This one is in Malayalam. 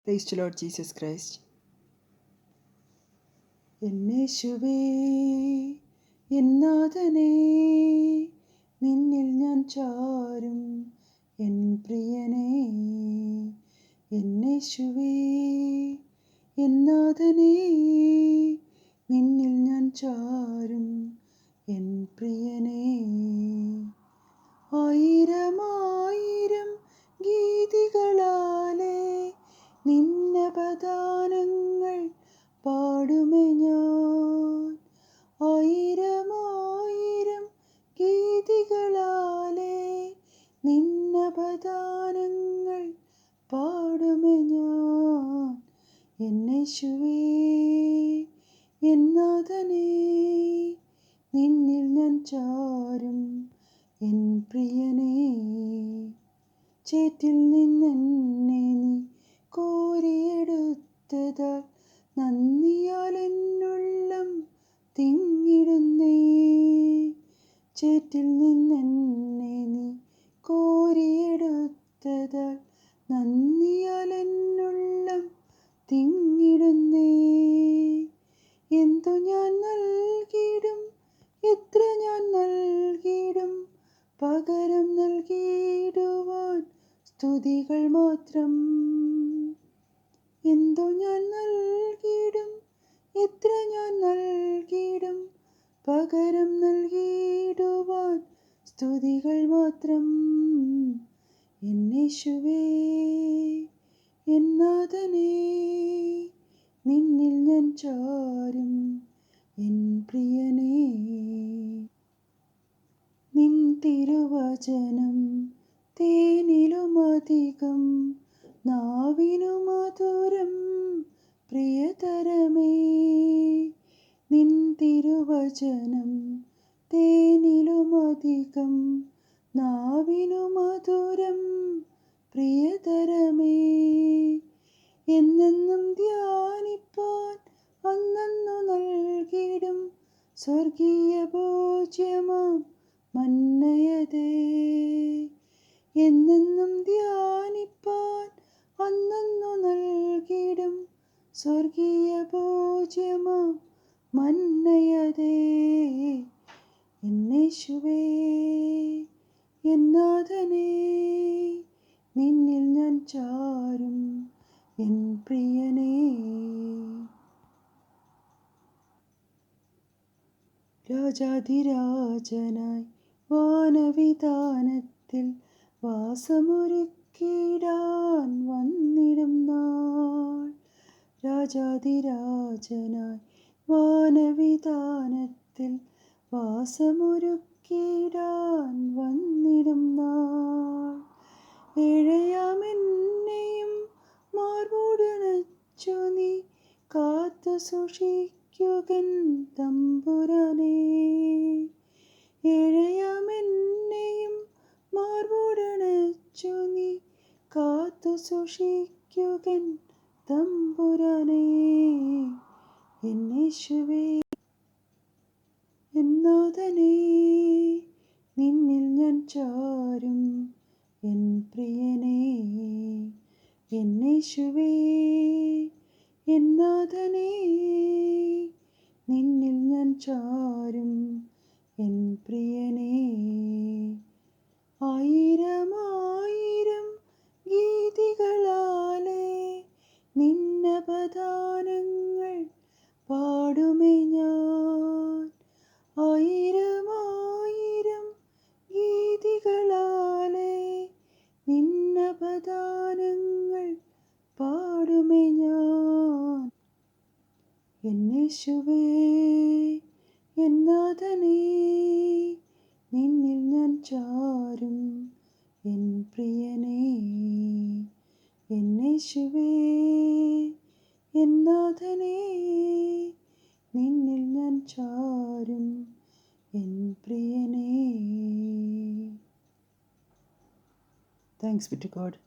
Praise the Lord Jesus Christ. എന്നേശുവേ എന്നാഥനേ നിന്നിൽ ഞാൻ ചാരും എൻ പ്രിയനേ. എന്നേശുവേ എന്നാഥനേ നിന്നിൽ ഞാൻ ചാരും എൻ പ്രിയനേ. ആയിരമായിരം ഗീതികളാലേ നിന്നപദാനങ്ങൾ പാടുമേ ഞാൻ. ആയിരമായിരം ഗീതികളാലേ നിന്നപദാനങ്ങൾ പാടുമേ ഞാൻ. എന്നേശുവേ എന്നാഥനേ നിന്നിൽ ഞാൻ ചാരും എൻ പ്രിയനേ. ചേറ്റിൽ നിന്നെന്നെ നീ കോരിയെടുത്തതാൽ നന്ദിയാൽ എന്നുള്ളം തിങ്ങിടുന്നേ. ചേറ്റിൽ നിന്നെന്നെ നീ കോരിയെടുത്തതാൽ നന്ദിയാൽ എന്നുള്ളം തിങ്ങിടുന്നേ. എന്തു ഞാൻ നൽകിയിടും, എത്ര ഞാൻ നൽകിയിടും, പകരം നൽകിയിടുവാൻ സ്തുതികൾ മാത്രം. എന്തു ഞാൻ നൽകിയിടും, എത്ര ഞാൻ നൽകിയിടും, പകരം നൽകിയിടുവാൻ സ്തുതികൾ മാത്രം. എന്നേശുവേ എന്നാഥനേ നിന്നിൽ ഞാൻ ചാരും എൻ പ്രിയനേ. നിൻ തിരുവചനം തേനിലുമധികം നാവിനു മധുരം പ്രിയതരമേ. നിൻ തിരുവചനം തേനിലുമധികം നാവിനു മധുരം പ്രിയതരമേ. എന്നെന്നും ധ്യാനിപ്പാൻ അന്നു നൽകിയിടും സ്വർഗീയ ഭോജ്യമാം മന്നയതേ. എന്നെന്നും ധ്യാനിപ്പാൻ അന്നു നൽകിയിടും സ്വർഗീയ ഭോജ്യമാം മന്നയതേ. എന്നേശുവേ എന്നാഥനേ നിന്നിൽ ഞാൻ ചാരും എൻ പ്രിയനേ. രാജാധിരാജനായി വാനവിധാനത്തിൽ വാസമൊരുക്കിടാൻ വന്നിടും നാൾ. രാജാധിരാജനായി വാനവിധാനത്തിൽ വാസമൊരുക്കിടാൻ വന്നിടും നാൾ. ഏഴയാമെന്നെയും മാർവോടണച്ചു നീ കാത്തു സൂക്ഷിക്കുകൻ തമ്പുരാനേ. ഏഴയാമെന്നെയും മാർവോടണച്ചു നീ കാത്തു സൂക്ഷിക്കുകൻ തമ്പുരാനേ. എന്നേശുവേ എന്നാഥനേ നിന്നിൽ ഞാൻ ചാരും എൻ പ്രിയനേ. എന്നേശുവേ എന്നാഥനേ നിന്നിൽ ഞാൻ ചാരും എൻ പ്രിയനേ. ആയിരമായിരം ഗീതികളാലേ നിന്നപദാനങ്ങൾ പാടുമേ ഞാൻ. ആയിരമായിരം ഗീതികളാലേ നിന്നപദാനങ്ങൾ പാടുമേ ഞാൻ. എന്നേശുവേ എന്നാഥനേ നിന്നിൽ ഞാൻ ചാരും എൻ പ്രിയനേ. എന്നേശുവേ എന്നാഥനേ നിന്നിൽ ഞാൻ ചാരും എൻ പ്രിയനേ. Thanks be to God.